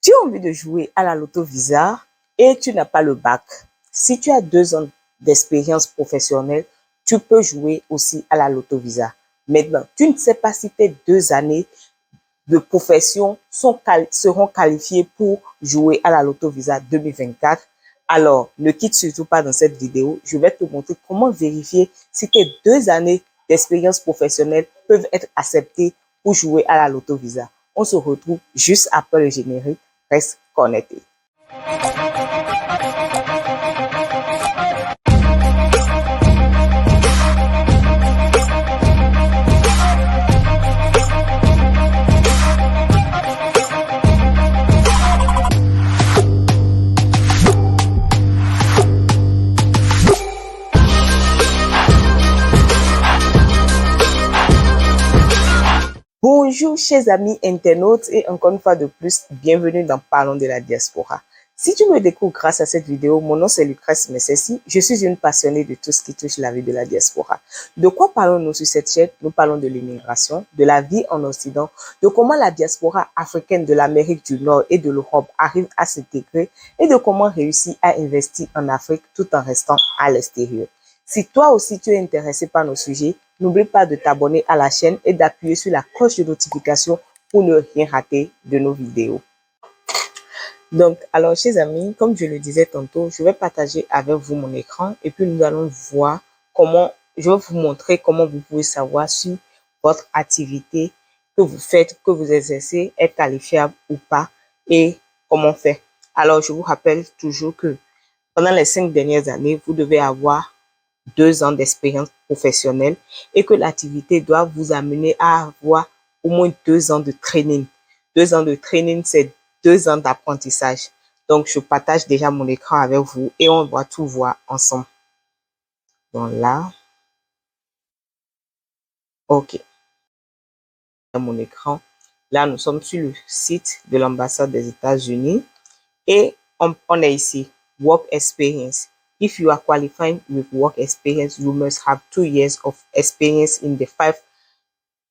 Tu as envie de jouer à la Loto Visa et tu n'as pas le bac. Si tu as 2 ans d'expérience professionnelle, tu peux jouer aussi à la Loto Visa. Maintenant, tu ne sais pas si tes 2 années de profession seront qualifiées pour jouer à la Loto Visa 2024. Alors, ne quitte surtout pas dans cette vidéo. Je vais te montrer comment vérifier si tes 2 années d'expérience professionnelle peuvent être acceptées pour jouer à la Loto Visa. On se retrouve juste après le générique. Reste connecté. Bonjour chers amis internautes et encore une fois de plus, bienvenue dans Parlons de la diaspora. Si tu me découvres grâce à cette vidéo, mon nom c'est Lucrèce Messessi, je suis une passionnée de tout ce qui touche la vie de la diaspora. De quoi parlons-nous sur cette chaîne? Nous parlons de l'immigration, de la vie en Occident, de comment la diaspora africaine de l'Amérique du Nord et de l'Europe arrive à s'intégrer et de comment réussir à investir en Afrique tout en restant à l'extérieur. Si toi aussi tu es intéressé par nos sujets, n'oublie pas de t'abonner à la chaîne et d'appuyer sur la cloche de notification pour ne rien rater de nos vidéos. Donc, alors, chers amis, comme je le disais tantôt, je vais partager avec vous mon écran et puis nous allons voir comment, je vais vous montrer comment vous pouvez savoir si votre activité que vous faites, que vous exercez est qualifiable ou pas et comment faire. Alors, je vous rappelle toujours que pendant les 5 dernières années, vous devez avoir 2 ans d'expérience professionnelle et que l'activité doit vous amener à avoir au moins 2 ans de training. 2 ans de training, c'est 2 ans d'apprentissage. Donc, je partage déjà mon écran avec vous et on va tout voir ensemble. Donc là, OK. Mon écran. Là, nous sommes sur le site de l'ambassade des États-Unis et on est ici, Work Experience. If you are qualifying with work experience, you must have 2 years of experience in the 5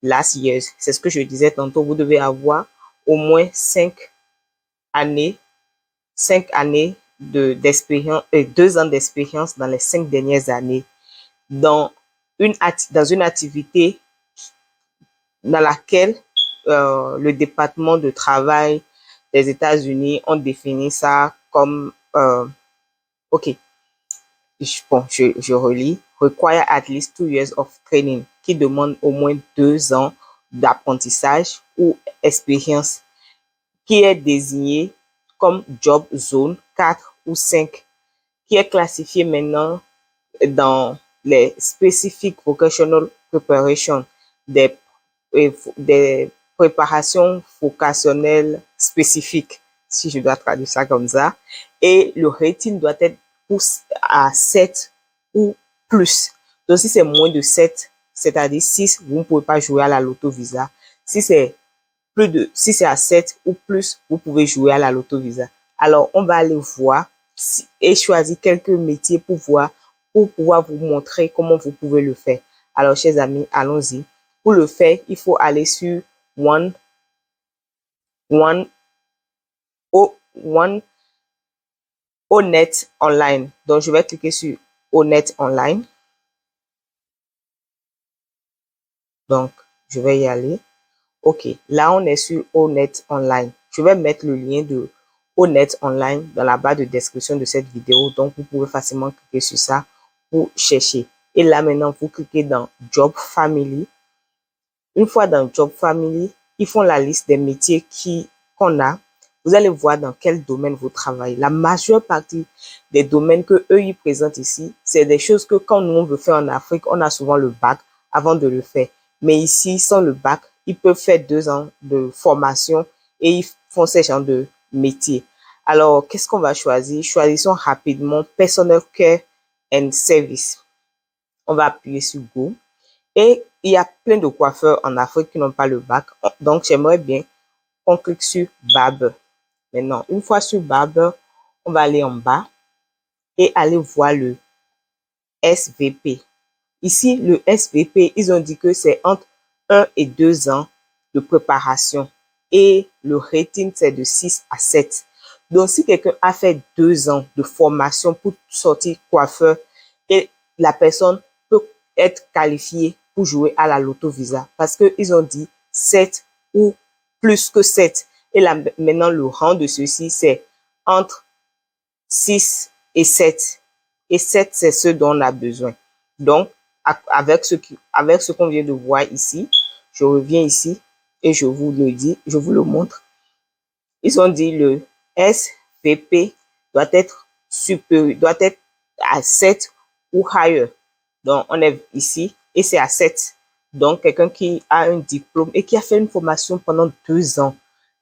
last years. C'est ce que je disais tantôt. Vous devez avoir au moins 5 années d'expérience, 2 ans d'expérience dans les 5 dernières années dans une activité dans laquelle le département de travail des États-Unis ont défini ça comme OK. Bon, je relis. Require at least 2 years of training, qui demande au moins 2 ans d'apprentissage ou expérience, qui est désigné comme job zone 4 ou 5, qui est classifié maintenant dans les specific vocational preparation, des préparations vocationnelles spécifiques, si je dois traduire ça comme ça, et le rating doit être à 7 ou plus. Donc, si c'est moins de 7, c'est-à-dire 6, vous ne pouvez pas jouer à la Loto Visa. Si c'est à 7 ou plus, vous pouvez jouer à la Loto Visa. Alors, on va aller voir et choisir quelques métiers pour pouvoir vous montrer comment vous pouvez le faire. Alors, chers amis, allons-y. Pour le faire, il faut aller sur Honnête Online. Donc, je vais cliquer sur Honnête Online. Donc, je vais y aller. OK. Là, on est sur Honnête Online. Je vais mettre le lien de Honnête Online dans la barre de description de cette vidéo. Donc, vous pouvez facilement cliquer sur ça pour chercher. Et là, maintenant, vous cliquez dans Job Family. Une fois dans Job Family, ils font la liste des métiers qu'on a. Vous allez voir dans quel domaine vous travaillez. La majeure partie des domaines que eux ils présentent ici, c'est des choses que quand nous on veut faire en Afrique, on a souvent le bac avant de le faire. Mais ici, sans le bac, ils peuvent faire 2 ans de formation et ils font ces genres de métiers. Alors, qu'est-ce qu'on va choisir? Choisissons rapidement Personal Care and Service. On va appuyer sur Go. Et il y a plein de coiffeurs en Afrique qui n'ont pas le bac. Donc, j'aimerais bien qu'on clique sur Barber. Maintenant, une fois sur Barber, on va aller en bas et aller voir le SVP. Ici, le SVP, ils ont dit que c'est entre 1 et 2 ans de préparation. et le rating, c'est de 6 à 7. Donc, si quelqu'un a fait 2 ans de formation pour sortir coiffeur et la personne peut être qualifiée pour jouer à la Loto Visa parce qu'ils ont dit 7 ou plus que 7. Et là, maintenant, le rang de ceci, c'est entre 6 et 7. Et 7, c'est ce dont on a besoin. Donc, avec ce qu'on vient de voir ici, je reviens ici et je vous le dis, je vous le montre. Ils ont dit le SVP doit être supérieur, doit être à 7 ou higher. Donc, on est ici et c'est à 7. Donc, quelqu'un qui a un diplôme et qui a fait une formation pendant 2 ans,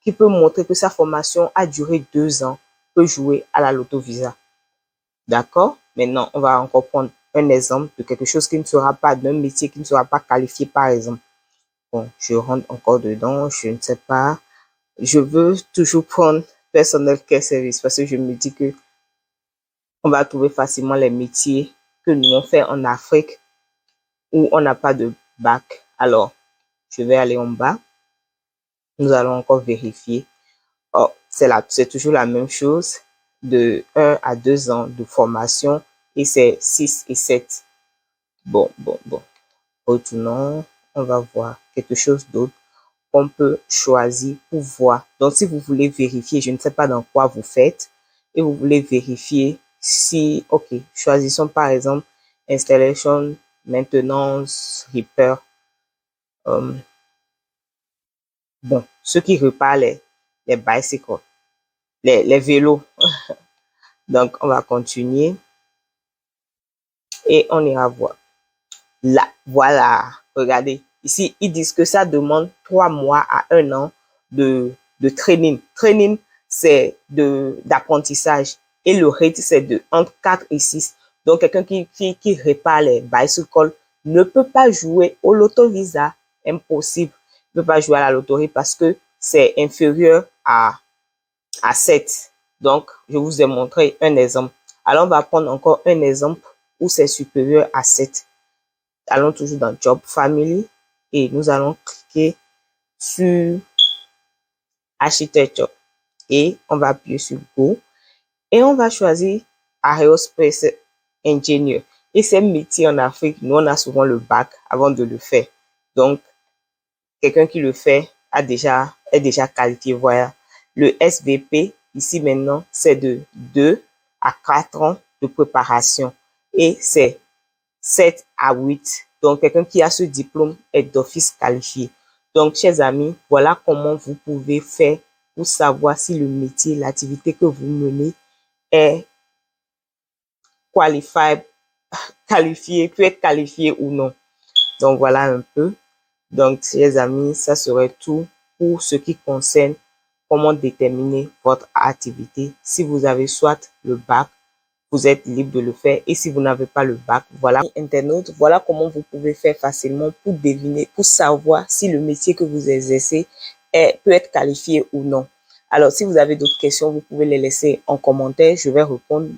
qui peut montrer que sa formation a duré 2 ans, peut jouer à la Loto Visa. D'accord? Maintenant, on va encore prendre un exemple de quelque chose qui ne sera pas, d'un métier qui ne sera pas qualifié, par exemple. Bon, je rentre encore dedans, je ne sais pas. Je veux toujours prendre personnel care service parce que je me dis que on va trouver facilement les métiers que nous on fait en Afrique où on n'a pas de bac. Alors, je vais aller en bas. Nous allons encore vérifier. Oh, c'est toujours la même chose de 1 à 2 ans de formation et c'est 6 et 7. Bon. Retournons, on va voir quelque chose d'autre qu'on peut choisir pour voir. Donc, si vous voulez vérifier, je ne sais pas dans quoi vous faites, et vous voulez vérifier si, ok, choisissons par exemple installation, maintenance, repair. Bon, ceux qui réparent les bicycles, les vélos. Donc, on va continuer et on ira voir. Là, voilà, regardez. Ici, ils disent que ça demande 3 mois à 1 an de training. Training, c'est d'apprentissage. Et le rate, c'est de entre 4 et 6. Donc, quelqu'un qui répare les bicycles ne peut pas jouer au Loto Visa. Impossible. Il ne peut pas jouer à la loterie parce que c'est inférieur à 7. Donc, je vous ai montré un exemple. Alors, on va prendre encore un exemple où c'est supérieur à 7. Allons toujours dans Job Family et nous allons cliquer sur Architecture et on va appuyer sur Go et on va choisir Aerospace Engineer. Et ces métiers en Afrique, nous on a souvent le bac avant de le faire. Donc, quelqu'un qui le fait est déjà qualifié. Voilà. Le SVP, ici maintenant, c'est de 2 à 4 ans de préparation et c'est 7 à 8. Donc, quelqu'un qui a ce diplôme est d'office qualifié. Donc, chers amis, voilà comment vous pouvez faire pour savoir si le métier, l'activité que vous menez est qualifié, peut être qualifié ou non. Donc, voilà un peu. Donc, chers amis, ça serait tout pour ce qui concerne comment déterminer votre activité. Si vous avez soit le bac, vous êtes libre de le faire. Et si vous n'avez pas le bac, voilà internaute, voilà comment vous pouvez faire facilement pour deviner, pour savoir si le métier que vous exercez peut être qualifié ou non. Alors, si vous avez d'autres questions, vous pouvez les laisser en commentaire. Je vais répondre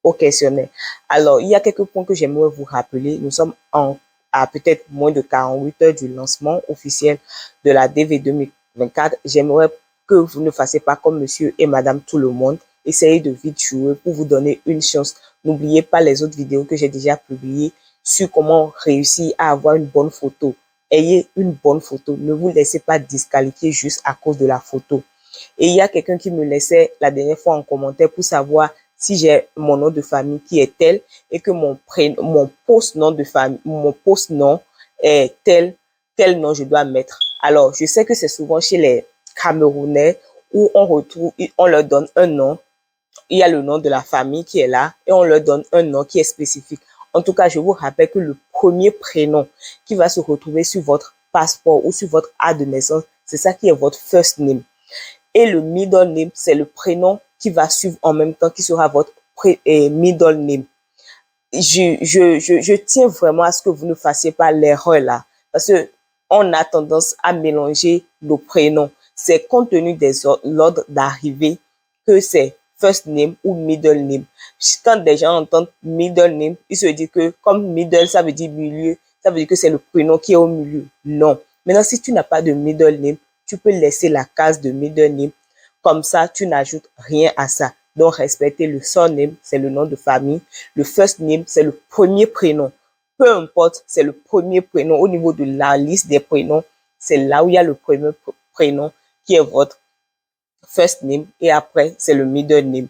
au questionnaire. Alors, il y a quelques points que j'aimerais vous rappeler. Nous sommes à peut-être moins de 48 heures du lancement officiel de la DV 2024. J'aimerais que vous ne fassiez pas comme monsieur et madame tout le monde. Essayez de vite jouer pour vous donner une chance. N'oubliez pas les autres vidéos que j'ai déjà publiées sur comment réussir à avoir une bonne photo. Ayez une bonne photo. Ne vous laissez pas disqualifier juste à cause de la photo. Et il y a quelqu'un qui me laissait la dernière fois en commentaire pour savoir si j'ai mon nom de famille qui est tel et que mon post-nom de famille, mon post-nom est tel, quel nom je dois mettre. Alors, je sais que c'est souvent chez les Camerounais où on leur donne un nom. Il y a le nom de la famille qui est là et on leur donne un nom qui est spécifique. En tout cas, je vous rappelle que le premier prénom qui va se retrouver sur votre passeport ou sur votre acte de naissance, c'est ça qui est votre first name. Et le middle name, c'est le prénom qui va suivre en même temps, qui sera votre middle name. Je tiens vraiment à ce que vous ne fassiez pas l'erreur là, parce que on a tendance à mélanger nos prénoms. C'est compte tenu des l'ordre d'arrivée que c'est first name ou middle name. Quand des gens entendent middle name, ils se disent que comme middle, ça veut dire milieu, ça veut dire que c'est le prénom qui est au milieu. Non. Maintenant, si tu n'as pas de middle name, tu peux laisser la case de middle name. Comme ça, tu n'ajoutes rien à ça. Donc, respectez le surname, c'est le nom de famille. Le first name, c'est le premier prénom. Peu importe, c'est le premier prénom. Au niveau de la liste des prénoms, c'est là où il y a le premier prénom qui est votre first name. Et après, c'est le middle name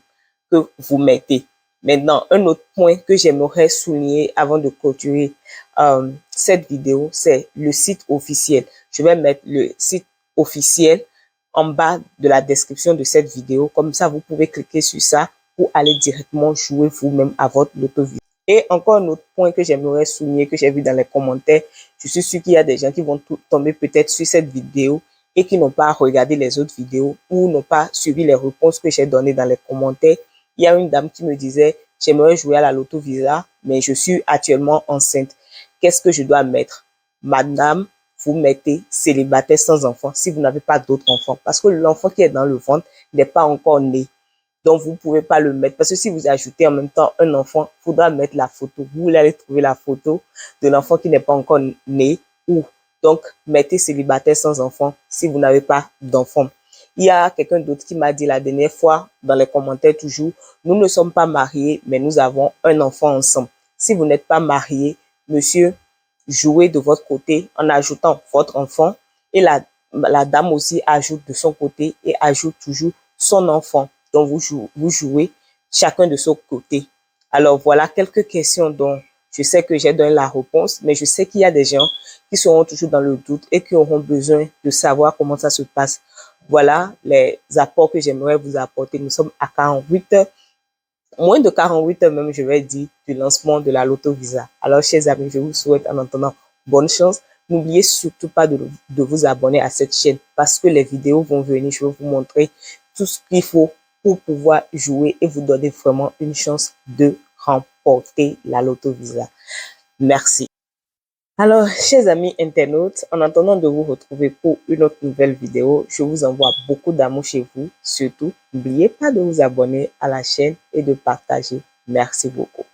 que vous mettez. Maintenant, un autre point que j'aimerais souligner avant de clôturer cette vidéo, c'est le site officiel. Je vais mettre le site officiel en bas de la description de cette vidéo. Comme ça, vous pouvez cliquer sur ça pour aller directement jouer vous-même à votre loto-visa. Et encore un autre point que j'aimerais souligner, que j'ai vu dans les commentaires, je suis sûr qu'il y a des gens qui vont tomber peut-être sur cette vidéo et qui n'ont pas regardé les autres vidéos ou n'ont pas suivi les réponses que j'ai données dans les commentaires. Il y a une dame qui me disait, j'aimerais jouer à la loto-visa, mais je suis actuellement enceinte. Qu'est-ce que je dois mettre? Madame, vous mettez célibataire sans enfant si vous n'avez pas d'autres enfants. Parce que l'enfant qui est dans le ventre n'est pas encore né. Donc, vous ne pouvez pas le mettre. Parce que si vous ajoutez en même temps un enfant, il faudra mettre la photo. Vous allez trouver la photo de l'enfant qui n'est pas encore né. Ou donc, mettez célibataire sans enfant si vous n'avez pas d'enfant. Il y a quelqu'un d'autre qui m'a dit la dernière fois, dans les commentaires toujours, nous ne sommes pas mariés, mais nous avons un enfant ensemble. Si vous n'êtes pas marié, monsieur, jouez de votre côté en ajoutant votre enfant. Et la dame aussi ajoute de son côté et ajoute toujours son enfant. Donc, vous jouez chacun de son côté. Alors, voilà quelques questions dont je sais que j'ai donné la réponse, mais je sais qu'il y a des gens qui seront toujours dans le doute et qui auront besoin de savoir comment ça se passe. Voilà les apports que j'aimerais vous apporter. Nous sommes à 48 heures, moins de 48 heures même, je vais dire, du lancement de la loto-visa. Alors, chers amis, je vous souhaite en attendant bonne chance. N'oubliez surtout pas de vous abonner à cette chaîne parce que les vidéos vont venir. Je vais vous montrer tout ce qu'il faut pour pouvoir jouer et vous donner vraiment une chance de remporter la loto-visa. Merci. Alors, chers amis internautes, en attendant de vous retrouver pour une autre nouvelle vidéo, je vous envoie beaucoup d'amour chez vous. Surtout, n'oubliez pas de vous abonner à la chaîne et de partager. Merci beaucoup.